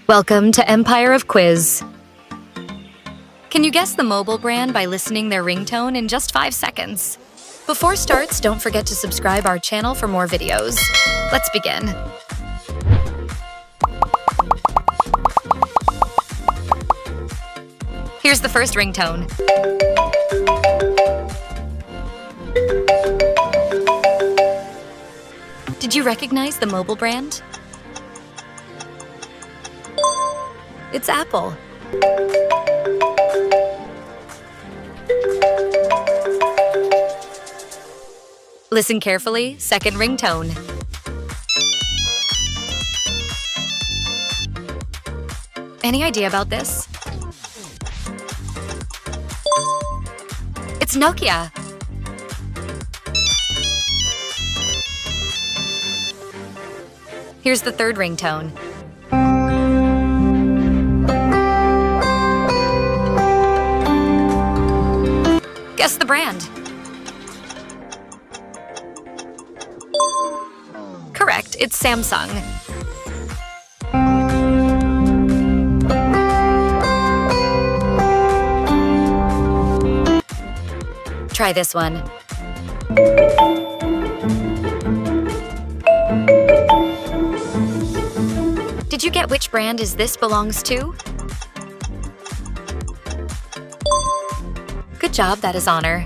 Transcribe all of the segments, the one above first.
Welcome to Empire of Quiz. Can you guess the mobile brand by listening their ringtone in just 5 seconds? Before starts, don't forget to subscribe our channel for more videos. Let's begin. Here's the first ringtone. Did you recognize the mobile brand? It's Apple. Listen carefully, second ringtone. Any idea about this? It's Nokia. Here's the third ringtone. Guess the brand. Correct, it's Samsung. Try this one. Did you get which brand this belongs to? Good job, that is Honor.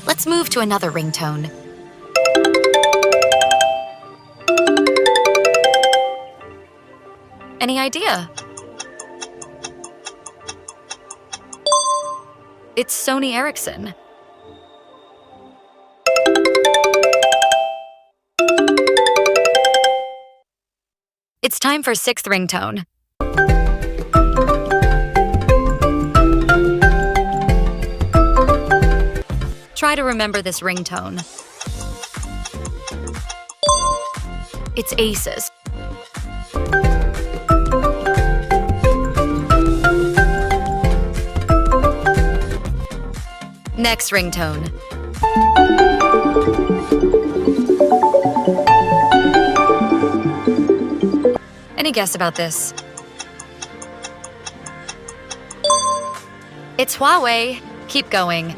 Let's move to another ringtone. Any idea? It's Sony Ericsson. It's time for sixth ringtone. Try to remember this ringtone. It's Asus. Next ringtone. Any guess about this? It's Huawei. Keep going.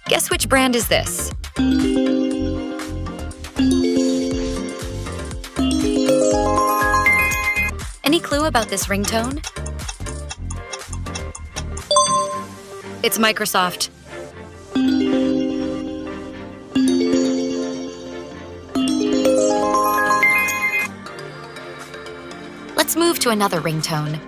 Guess which brand is this? Any clue about this ringtone? It's Microsoft. Let's move to another ringtone.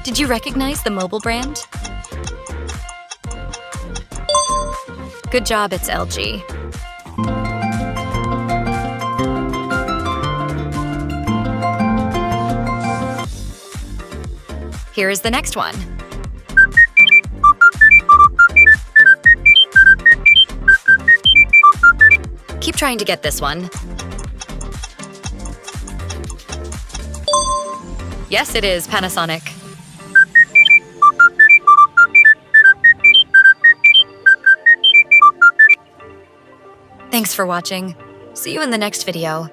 Did you recognize the mobile brand? Good job, it's LG. Here is the next one. Keep trying to get this one. Yes, it is Panasonic. Thanks for watching. See you in the next video.